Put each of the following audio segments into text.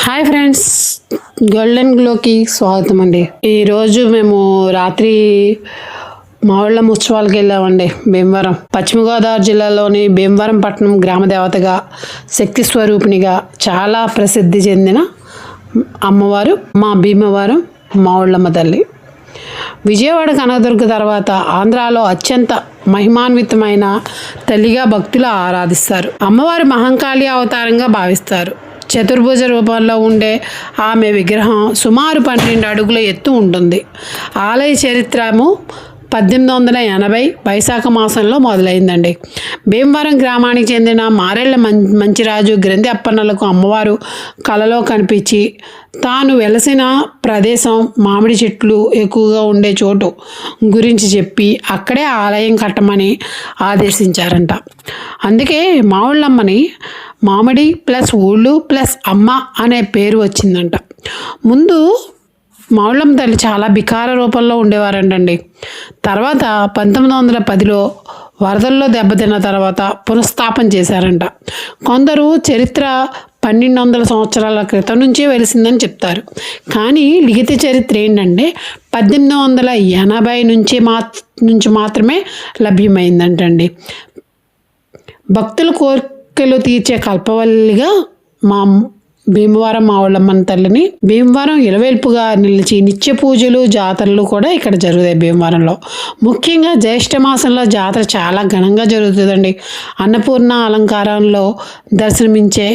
Hi friends, golden గ్లోకి స్వాగతం అండి. ఈరోజు మేము రాత్రి మావుళ్ళమ్మ ఉత్సవాలకు వెళ్ళామండి. భీమవరం, పశ్చిమ గోదావరి జిల్లాలోని భీమవరం పట్టణం గ్రామ దేవతగా, శక్తి స్వరూపిణిగా చాలా ప్రసిద్ధి చెందిన అమ్మవారు మా భీమవరం మావుళ్ళమ్మ తల్లి. విజయవాడ కనకదుర్గ తర్వాత ఆంధ్రాలో అత్యంత మహిమాన్వితమైన తల్లిగా భక్తులు ఆరాధిస్తారు. అమ్మవారి మహంకాళి అవతారంగా భావిస్తారు. చతుర్భుజ రూపంలో ఉండే ఆమె విగ్రహం సుమారు 12 అడుగుల ఎత్తు ఉంటుంది. ఆలయ చరిత్రము 1880 వైశాఖ మాసంలో మొదలైందండి. భీమవరం గ్రామానికి చెందిన మారెళ్ళ మంచిరాజు గ్రంథి అప్పన్నలకు అమ్మవారు కలలో కనిపించి తాను వెలసిన ప్రదేశం మామిడి చెట్లు ఎక్కువగా ఉండే చోటు గురించి చెప్పి అక్కడే ఆలయం కట్టమని ఆదేశించారంట. అందుకే మావుళ్ళమ్మని మామిడి ప్లస్ ఊళ్ళు ప్లస్ అమ్మ అనే పేరు వచ్చిందంట. ముందు మావుళ్ళమ్మ తల్లి చాలా బికార రూపంలో ఉండేవారంటండి. తర్వాత 1910లో వరదల్లో దెబ్బతిన్న తర్వాత పునఃస్థాపన చేశారంట. కొందరు చరిత్ర 1200 సంవత్సరాల క్రితం నుంచే వెలిసిందని చెప్తారు. కానీ లిఖిత చరిత్ర ఏంటంటే 1880 నుంచి మాత్రమే లభ్యమైందంటండి. భక్తుల కోరికలు తీర్చే కల్పవల్లిగా మా భీమవరం మావుళ్ళమ్మ తల్లిని భీమవరం ఇలవేల్పుగా నిలిచి నిత్య పూజలు జాతరలు కూడా ఇక్కడ జరుగుతాయి. భీమవరంలో ముఖ్యంగా జ్యేష్ఠ మాసంలో జాతర చాలా ఘనంగా జరుగుతుందండి. అన్నపూర్ణ అలంకారంలో దర్శనమించే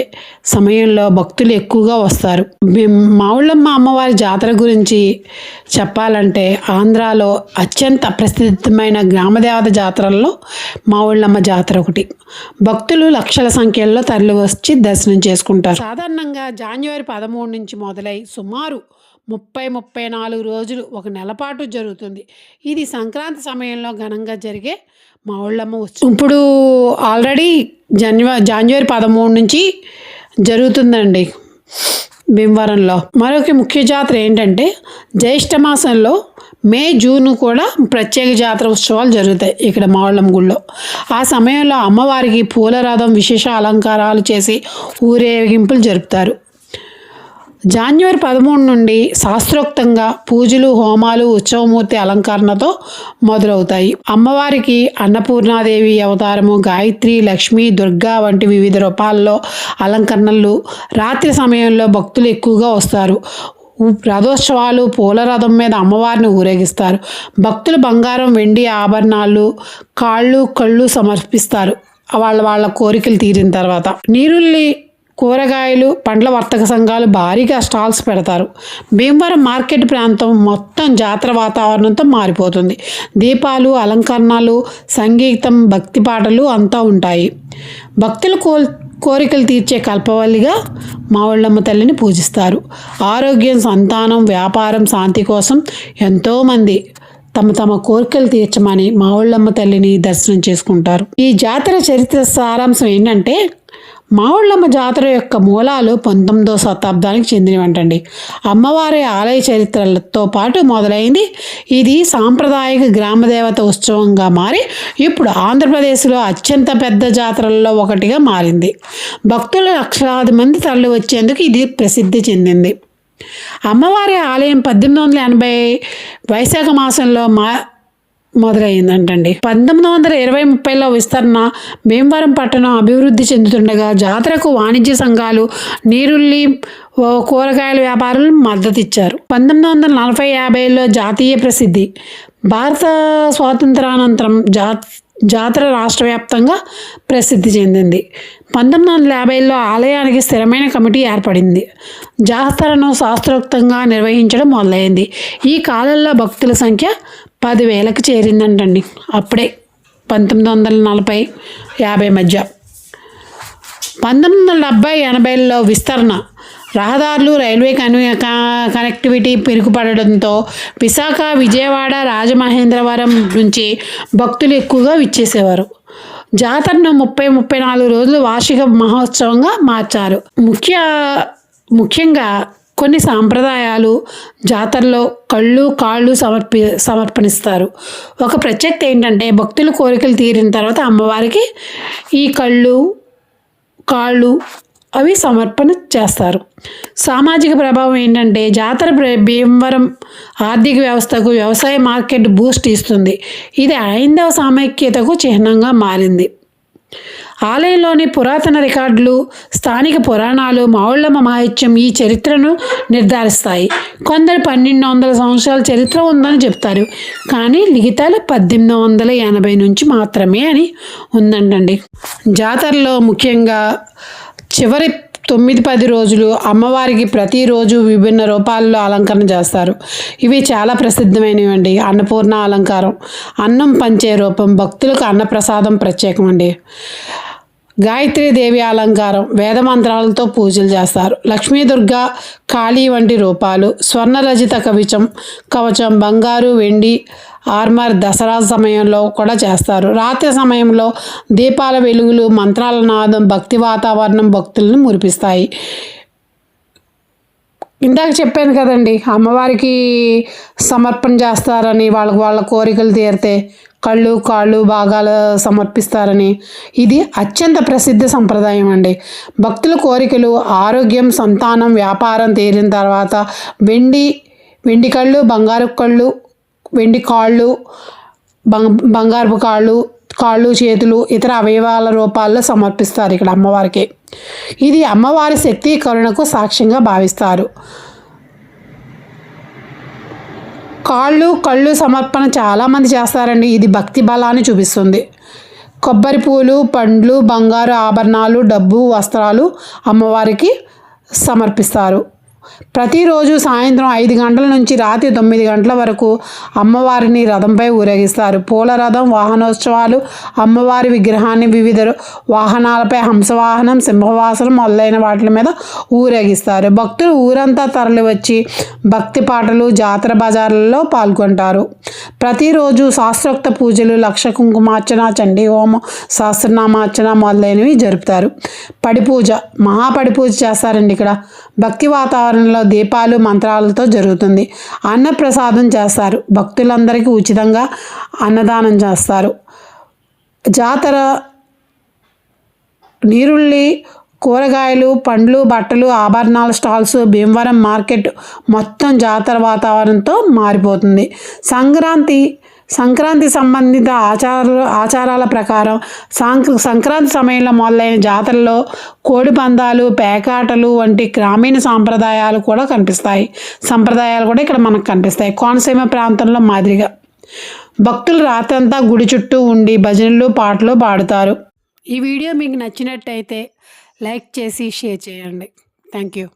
సమయంలో భక్తులు ఎక్కువగా వస్తారు. మావుళ్ళమ్మ అమ్మవారి జాతర గురించి చెప్పాలంటే ఆంధ్రాలో అత్యంత ప్రసిద్ధమైన గ్రామదేవత జాతరల్లో మావుళ్ళమ్మ జాతర ఒకటి. భక్తులు లక్షల సంఖ్యలో తరలి వచ్చి దర్శనం చేసుకుంటారు. సాధారణంగా జనవరి 13 నుంచి మొదలై సుమారు 30-34 రోజులు, ఒక నెల పాటు జరుగుతుంది. ఇది సంక్రాంతి సమయంలో ఘనంగా జరిగే మావుళ్ళమ్మ ఉత్సవం. ఇప్పుడు ఆల్రెడీ జనవరి 13 నుంచి జరుగుతుందండి భీమవరంలో. మరొక ముఖ్య జాతర ఏంటంటే జ్యేష్ఠ మాసంలో మే, జూన్ కూడా ప్రత్యేక జాతర ఉత్సవాలు జరుగుతాయి ఇక్కడ మావుళ్ళమ్మ గుళ్ళో. ఆ సమయంలో అమ్మవారికి పూల రథం, విశేష అలంకారాలు చేసి ఊరేగింపులు జరుపుతారు. జనవరి 13 నుండి శాస్త్రోక్తంగా పూజలు, హోమాలు, ఉత్సవమూర్తి అలంకరణతో మొదలవుతాయి. అమ్మవారికి అన్నపూర్ణాదేవి అవతారము, గాయత్రి, లక్ష్మి, దుర్గా వంటి వివిధ రూపాల్లో అలంకరణలు. రాత్రి సమయంలో భక్తులు ఎక్కువగా వస్తారు. రథోత్సవాలు, పూల రథం మీద అమ్మవారిని ఊరేగిస్తారు. భక్తులు బంగారం, వెండి ఆభరణాలు, కళ్ళు సమర్పిస్తారు వాళ్ళ కోరికలు తీరిన తర్వాత. నీరుల్లి, కూరగాయలు, పండ్ల వర్తక సంఘాలు భారీగా స్టాల్స్ పెడతారు. భీమవరం మార్కెట్ ప్రాంతం మొత్తం జాతర వాతావరణంతో మారిపోతుంది. దీపాలు, అలంకరణలు, సంగీతం, భక్తి పాటలు అంతా ఉంటాయి. భక్తులు కోరికలు తీర్చే కల్పవల్లిగా మావుళ్ళమ్మ తల్లిని పూజిస్తారు. ఆరోగ్యం, సంతానం, వ్యాపారం, శాంతి కోసం ఎంతోమంది తమ కోరికలు తీర్చమని మావుళ్ళమ్మ తల్లిని దర్శనం చేసుకుంటారు. ఈ జాతర చరిత్ర సారాంశం ఏంటంటే మావుళ్ళమ్మ జాతర యొక్క మూలాలు 19వ శతాబ్దానికి చెందినవంటండి. అమ్మవారి ఆలయ చరిత్రలతో పాటు మొదలైంది. ఇది సాంప్రదాయిక గ్రామదేవత ఉత్సవంగా మారి ఇప్పుడు ఆంధ్రప్రదేశ్లో అత్యంత పెద్ద జాతరల్లో ఒకటిగా మారింది. భక్తులు లక్షలాది మంది తరలి వచ్చేందుకు ఇది ప్రసిద్ధి చెందింది. అమ్మవారి ఆలయం 1880 వైశాఖ మాసంలో మొదలైందంటండి. 1920-30లో విస్తరణ. భీమవరం పట్టణం అభివృద్ధి చెందుతుండగా జాతరకు వాణిజ్య సంఘాలు, నీరుల్లి, కూరగాయల వ్యాపారులు మద్దతు ఇచ్చారు. 1940-50లో జాతీయ ప్రసిద్ధి. భారత స్వాతంత్రానంతరం జాతర రాష్ట్ర వ్యాప్తంగా ప్రసిద్ధి చెందింది. 1950లో ఆలయానికి స్థిరమైన కమిటీ ఏర్పడింది. జాతరను శాస్త్రోక్తంగా నిర్వహించడం మొదలైంది. ఈ కాలంలో భక్తుల సంఖ్య 10,000కి చేరిందంటండి. అప్పుడే 1940-50 మధ్య. 1970-80లో విస్తరణ. రహదారులు, రైల్వే కనెక్టివిటీ పెరుగుపడడంతో విశాఖ, విజయవాడ, రాజమహేంద్రవరం నుంచి భక్తులు ఎక్కువగా విచ్చేసేవారు. జాతరను 30-34 రోజులు వార్షిక మహోత్సవంగా మార్చారు. ముఖ్యంగా కొన్ని సాంప్రదాయాలు జాతరలో కాళ్ళు సమర్పణిస్తారు. ఒక ప్రత్యేకత ఏంటంటే భక్తుల కోరికలు తీరిన తర్వాత అమ్మవారికి ఈ కాళ్ళు అవి సమర్పణ చేస్తారు. సామాజిక ప్రభావం ఏంటంటే జాతర భీమవరం ఆర్థిక వ్యవస్థకు వ్యవసాయ మార్కెట్ బూస్ట్ ఇస్తుంది. ఇది హైందవ సమైక్యతకు చిహ్నంగా మారింది. ఆలయంలోని పురాతన రికార్డులు, స్థానిక పురాణాలు, మావుళ్ళమ్మ మాహిత్యం ఈ చరిత్రను నిర్ధారిస్తాయి. కొందరు 1200 సంవత్సరాల చరిత్ర ఉందని చెప్తారు, కానీ లిఖితాలు 1880 నుంచి మాత్రమే అని ఉందంటండి. జాతరలో ముఖ్యంగా చివరి 9-10 రోజులు అమ్మవారికి ప్రతిరోజు విభిన్న రూపాల్లో అలంకరణ చేస్తారు. ఇవి చాలా ప్రసిద్ధమైనవి అండి. అన్నపూర్ణ అలంకారం, అన్నం పంచే రూపం, భక్తులకు అన్నప్రసాదం ప్రత్యేకం అండి. గాయత్రీదేవి అలంకారం, వేద మంత్రాలతో పూజలు చేస్తారు. లక్ష్మీదుర్గ, కాళీ వంటి రూపాలు, స్వర్ణరజిత కవచం, బంగారు, వెండి ఆర్మర్ దసరా సమయంలో కూడా చేస్తారు. రాత్రి సమయంలో దీపాల వెలుగులు, మంత్రాల నాదం, భక్తి వాతావరణం భక్తులను మురిపిస్తాయి. ఇందాక చెప్పాను కదండి, అమ్మవారికి సమర్పణ చేస్తారని, వాళ్ళ కోరికలు తీరితే కళ్ళు కాళ్ళు భాగాలు సమర్పిస్తారని. ఇది అత్యంత ప్రసిద్ధ సంప్రదాయం అండి. భక్తుల కోరికలు ఆరోగ్యం, సంతానం, వ్యాపారం తీరిన తర్వాత వెండి కళ్ళు, బంగారు కళ్ళు, వెండి కాళ్ళు, బంగారపు కాళ్ళు, చేతులు, ఇతర అవయవాల రూపాల్లో సమర్పిస్తారు ఇక్కడ అమ్మవారికి. ఇది అమ్మవారి శక్తి కరుణకు సాక్ష్యంగా భావిస్తారు. కళ్ళు సమర్పణ చాలామంది చేస్తారండి. ఇది భక్తి బలాన్ని చూపిస్తుంది. కొబ్బరి పూలు, పండ్లు, బంగారు ఆభరణాలు, డబ్బు, వస్త్రాలు అమ్మవారికి సమర్పిస్తారు. ప్రతిరోజు సాయంత్రం 5 గంటల నుంచి రాత్రి 9 గంటల వరకు అమ్మవారిని రథంపై ఊరేగిస్తారు. పూల రథం, వాహనోత్సవాలు, అమ్మవారి విగ్రహాన్ని వివిధ వాహనాలపై, హంసవాహనం, సింహవాసనం మొదలైన వాటి మీద ఊరేగిస్తారు. భక్తులు ఊరంతా తరలివచ్చి భక్తి పాటలు, జాతర బజార్లలో పాల్గొంటారు. ప్రతిరోజు శాస్త్రోక్త పూజలు, లక్ష కుంకుమార్చన, చండీ హోమం, సహస్రనామార్చన మొదలైనవి జరుపుతారు. పడిపూజ, మహాపడిపూజ చేస్తారండి ఇక్కడ. భక్తి వాతావరణంలో దీపాలు, మంత్రాలతో జరుగుతుంది. అన్నప్రసాదం చేస్తారు. భక్తులందరికీ ఉచితంగా అన్నదానం చేస్తారు. జాతర నీరుల్లి, కూరగాయలు, పండ్లు, బట్టలు, ఆభరణాల స్టాల్స్, భీమవరం మార్కెట్ మొత్తం జాతర వాతావరణంతో మారిపోతుంది. సంక్రాంతి సంబంధిత ఆచారాల ప్రకారం సంక్రాంతి సమయంలో మొదలైన జాతరలో కోడి పందాలు, పేకాటలు వంటి గ్రామీణ సంప్రదాయాలు కూడా ఇక్కడ మనకు కనిపిస్తాయి. కోనసీమ ప్రాంతంలో మాదిరిగా భక్తులు రాత్రంతా గుడి చుట్టూ ఉండి భజనలు, పాటలు పాడుతారు. ఈ వీడియో మీకు నచ్చినట్టయితే లైక్ చేసి షేర్ చేయండి. Thank you.